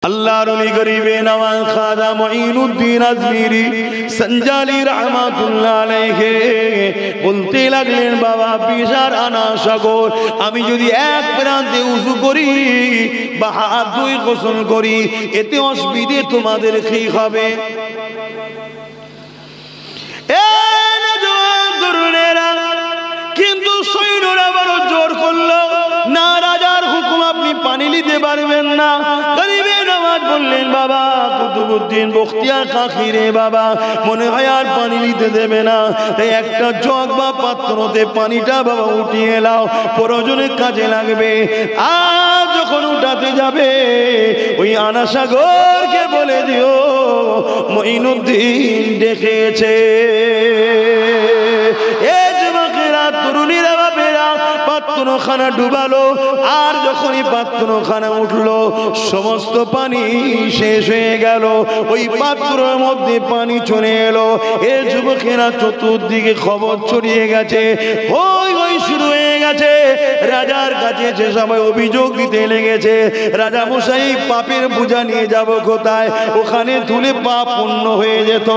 আল্লাহর ওলি গরিবে নওয়াজ খাজা মুঈনুদ্দিন আজমিরি সঞ্জালি রহমাতুল্লাহ আলাইহি বলতে লাগলেন, বাবা বিশার আনা সাগর, আমি যদি এক প্রান্তে উযু করি বা হাত ধুই গোসল করি, এতে অসুবিধে তোমাদের কি হবে? কিন্তু সৈন্যরা বড় জোর করলো, না রাজার হুকুম, আপনি পানি নিতে পারবেন না। গরিবে নওয়াজ বললেন, বাবা কুতুবউদ্দিন বখতিয়ার কাকি রে বাবা, মনে হয় আর পানি নিতে দেবে না, তাই একটা জগ বা পাত্রতে পানিটা বাবা উঠিয়ে নাও, প্রয়োজনে কাজে লাগবে। আর যখন উঠাতে যাবে ওই আনা সাগরকে বলে দিও মুঈনুদ্দিন ডেকেছে। তরুণীরা বাপেরা পাত্রখানা ডুবালো, আর যখনই পাত্রখানা উঠলো সমস্ত পানি শেষ হয়ে গেল, ওই পাত্রের মধ্যে পানি চলে এলো। এ যুবকেরা চতুর্দিকে খবর ছড়িয়ে গেছে, হই হই শুরু হয়ে গেছে। রাজার কাছে যে সবাই অভিযোগ দিতে লেগেছে, রাজা মশাই পাপের বোঝা নিয়ে যাব কোথায়? ওখানে তুলে পাপ পূর্ণ হয়ে যেত,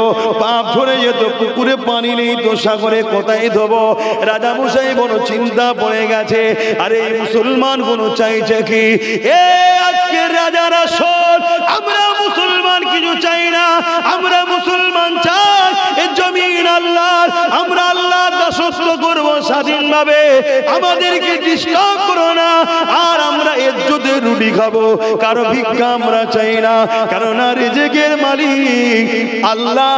পাপ ধরে যেত, পুকুরে পানি নেই তো সাগরে কোথায় ধোবো? রাজা মশাই বড় চিন্তা পড়ে গেছে। আরে মুসলমান কোন চাইছে কি? এ আজকে রাজারা শোন, আমরা মুসলমান কিছু চাই না, আমরা মুসলমান চাই এ জমিন আল্লাহর, আমরা আল্লাহর দাসত্ব করব স্বাধীনভাবে, আমাদেরকে ডিস্টার্ব করো না, আর আমরা ইজ্জতের রুটি খাবো, কারো ভিক্ষা আমরা চাই না, কারণ রিজিকের মালিক আল্লাহ,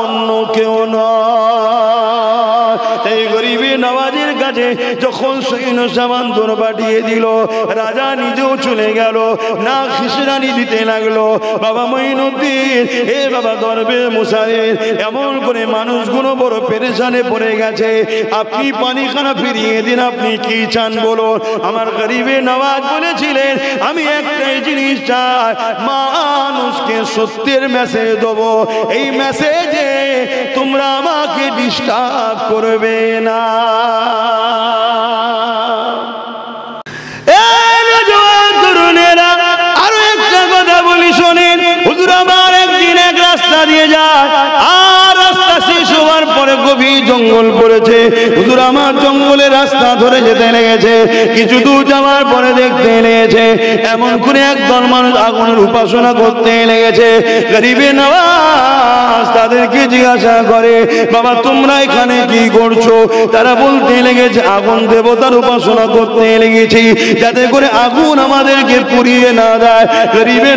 অন্য কেউ নয়। তাই গরিবে নওয়াজের কাছে যখন সৈন্য সামান দর পাঠিয়ে দিল, রাজা নিজেও চলে গেল, না খিসরানি দিতে লাগলো। বাবা মুঈনুদ্দিন, এ বাবা দরবে মুসাইর, এমন করে মানুষগুলো বড় পেরেশানে পড়ে গেছে, আপনি পানিখানা ফিরিয়ে দিন, আপনি কি চান বলুন? আমার গরিবে নওয়াজ বলেছিলেন, আমি একটাই জিনিস চাই, মানুষকে সত্যের মেসেজ দেবো, এই মেসেজে তোমরা আমাকে ডিস্টার্ব করবে না। আরো একটা কথা বলি শোনেন, হুজুর আমার একদিন এক রাস্তা দিয়ে যায়, আর রাস্তা শেষ হওয়ার পরে গভীর জঙ্গল পড়েছে। হুজুর আমার জঙ্গলে রাস্তা ধরে যেতে লেগেছে, কিছু দূর যাওয়ার পরে দেখতে লেগেছে এমন করে একদল মানুষ আগুনের উপাসনা করতে লেগেছে। গরিবে নওয়াজ তাদেরকে জিজ্ঞাসা করে, বাবা তোমরা এখানে কি করছো? তারা বলতে লেগেছে, আগুন দেবতার উপাসনা করতে লেগেছি, যাতে করে আগুন আমাদেরকে পুড়িয়ে না দেয়। গরিবে